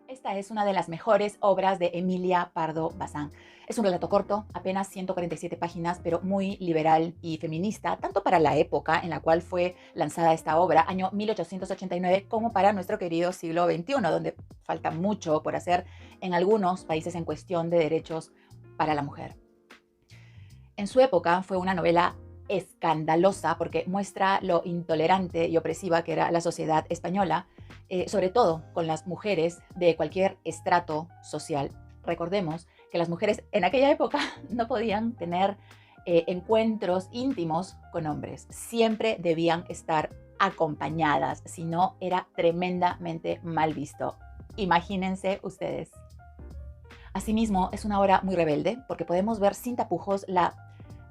Esta es una de las mejores obras de Emilia Pardo Bazán. Es un relato corto, apenas 147 páginas, pero muy liberal y feminista, tanto para la época en la cual fue lanzada esta obra, año 1889, como para nuestro querido siglo XXI, donde falta mucho por hacer en algunos países en cuestión de derechos para la mujer. En su época fue una novela escandalosa porque muestra lo intolerante y opresiva que era la sociedad española, sobre todo con las mujeres de cualquier estrato social. Recordemos que las mujeres en aquella época no podían tener encuentros íntimos con hombres. Siempre debían estar acompañadas, si no era tremendamente mal visto. Imagínense ustedes. Asimismo, es una obra muy rebelde porque podemos ver sin tapujos la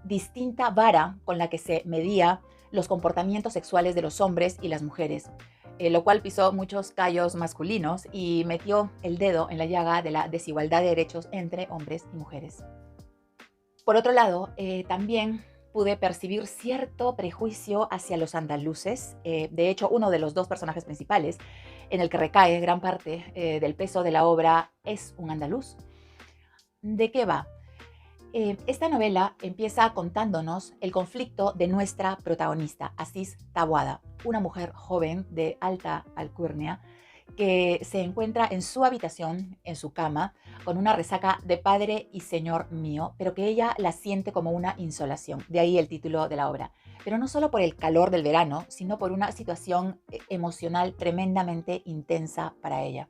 distinta vara con la que se medía los comportamientos sexuales de los hombres y las mujeres, lo cual pisó muchos callos masculinos y metió el dedo en la llaga de la desigualdad de derechos entre hombres y mujeres. Por otro lado, también pude percibir cierto prejuicio hacia los andaluces. De hecho, uno de los dos personajes principales, en el que recae gran parte del peso de la obra, es un andaluz. ¿De qué va? Esta novela empieza contándonos el conflicto de nuestra protagonista, Aziz Taboada, una mujer joven de alta alcurnia que se encuentra en su habitación, en su cama, con una resaca de padre y señor mío, pero que ella la siente como una insolación, de ahí el título de la obra. Pero no solo por el calor del verano, sino por una situación emocional tremendamente intensa para ella.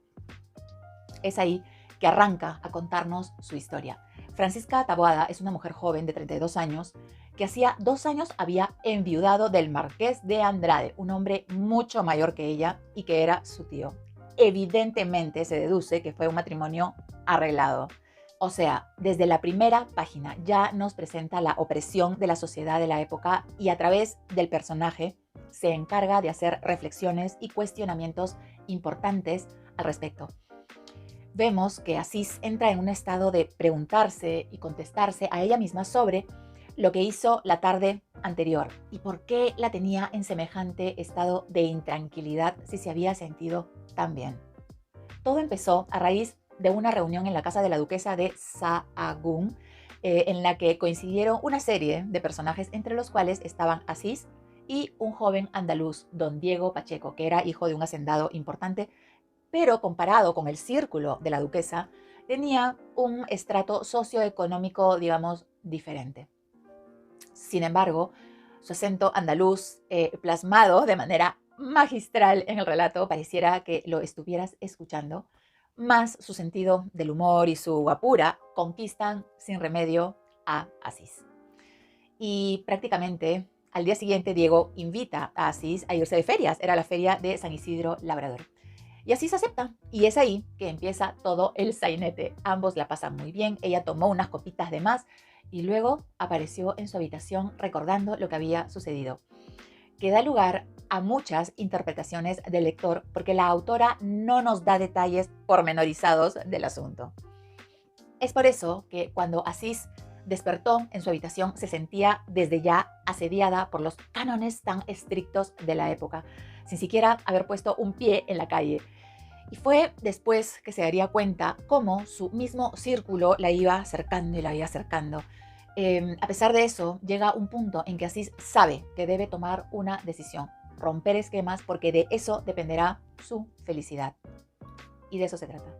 Es ahí que arranca a contarnos su historia. Francisca Taboada es una mujer joven de 32 años que hacía 2 años había enviudado del marqués de Andrade, un hombre mucho mayor que ella y que era su tío. Evidentemente se deduce que fue un matrimonio arreglado. O sea, desde la primera página ya nos presenta la opresión de la sociedad de la época y a través del personaje se encarga de hacer reflexiones y cuestionamientos importantes al respecto. Vemos que Aziz entra en un estado de preguntarse y contestarse a ella misma sobre lo que hizo la tarde anterior y por qué la tenía en semejante estado de intranquilidad si se había sentido tan bien. Todo empezó a raíz de una reunión en la casa de la duquesa de Sahagún, en la que coincidieron una serie de personajes, entre los cuales estaban Aziz y un joven andaluz, don Diego Pacheco, que era hijo de un hacendado importante, pero comparado con el círculo de la duquesa, tenía un estrato socioeconómico, digamos, diferente. Sin embargo, su acento andaluz, plasmado de manera magistral en el relato, pareciera que lo estuvieras escuchando, más su sentido del humor y su guapura conquistan sin remedio a Aziz. Y prácticamente al día siguiente Diego invita a Aziz a irse de ferias, era la feria de San Isidro Labrador. Y así se acepta. Y es ahí que empieza todo el sainete. Ambos la pasan muy bien. Ella tomó unas copitas de más y luego apareció en su habitación recordando lo que había sucedido, que da lugar a muchas interpretaciones del lector porque la autora no nos da detalles pormenorizados del asunto. Es por eso que cuando Aziz despertó en su habitación se sentía desde ya asediada por los cánones tan estrictos de la época, sin siquiera haber puesto un pie en la calle. Y fue después que se daría cuenta cómo su mismo círculo la iba acercando y la iba acercando. A pesar de eso, llega un punto en que Aziz sabe que debe tomar una decisión, romper esquemas, porque de eso dependerá su felicidad. Y de eso se trata.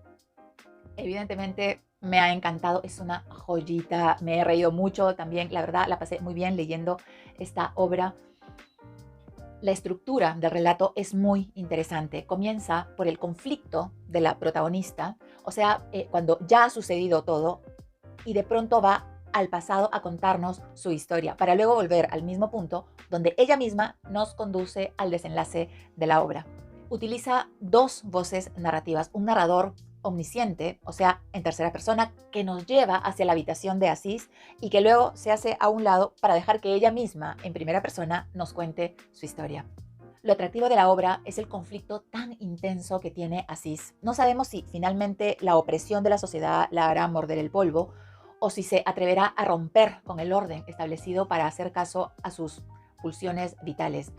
Evidentemente me ha encantado, es una joyita, me he reído mucho también, la verdad la pasé muy bien leyendo esta obra. La estructura del relato es muy interesante. Comienza por el conflicto de la protagonista, o sea, cuando ya ha sucedido todo y de pronto va al pasado a contarnos su historia, para luego volver al mismo punto donde ella misma nos conduce al desenlace de la obra. Utiliza 2 voces narrativas, un narrador omnisciente, o sea, en tercera persona, que nos lleva hacia la habitación de Aziz y que luego se hace a un lado para dejar que ella misma, en primera persona, nos cuente su historia. Lo atractivo de la obra es el conflicto tan intenso que tiene Aziz. No sabemos si finalmente la opresión de la sociedad la hará morder el polvo o si se atreverá a romper con el orden establecido para hacer caso a sus pulsiones vitales.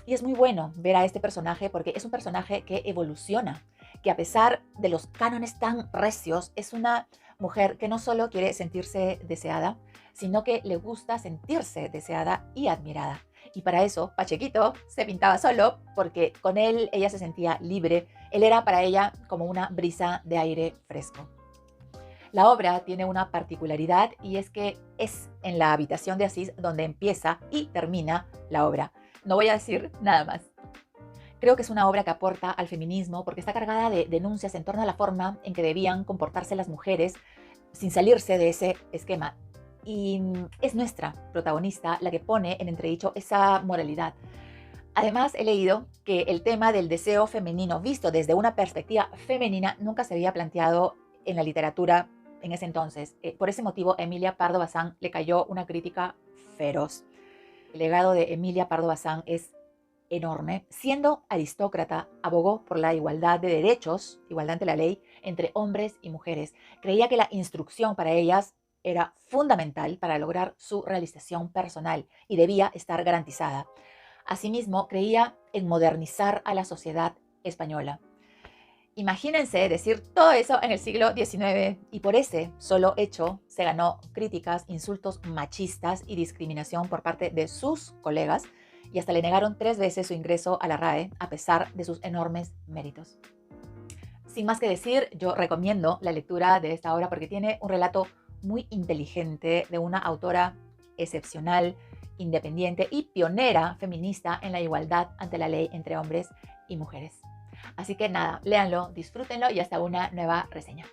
Y es muy bueno ver a este personaje porque es un personaje que evoluciona, que a pesar de los cánones tan recios, es una mujer que no solo quiere sentirse deseada, sino que le gusta sentirse deseada y admirada. Y para eso, Pachequito se pintaba solo, porque con él ella se sentía libre. Él era para ella como una brisa de aire fresco. La obra tiene una particularidad y es que es en la habitación de Asís donde empieza y termina la obra. No voy a decir nada más. Creo que es una obra que aporta al feminismo porque está cargada de denuncias en torno a la forma en que debían comportarse las mujeres sin salirse de ese esquema. Y es nuestra protagonista la que pone en entredicho esa moralidad. Además, he leído que el tema del deseo femenino visto desde una perspectiva femenina nunca se había planteado en la literatura en ese entonces. Por ese motivo, Emilia Pardo Bazán le cayó una crítica feroz. El legado de Emilia Pardo Bazán es enorme. Siendo aristócrata, abogó por la igualdad de derechos, igualdad ante la ley, entre hombres y mujeres. Creía que la instrucción para ellas era fundamental para lograr su realización personal y debía estar garantizada. Asimismo, creía en modernizar a la sociedad española. Imagínense decir todo eso en el siglo XIX y por ese solo hecho se ganó críticas, insultos machistas y discriminación por parte de sus colegas y hasta le negaron 3 veces su ingreso a la RAE a pesar de sus enormes méritos. Sin más que decir, yo recomiendo la lectura de esta obra porque tiene un relato muy inteligente de una autora excepcional, independiente y pionera feminista en la igualdad ante la ley entre hombres y mujeres. Así que nada, léanlo, disfrútenlo y hasta una nueva reseña.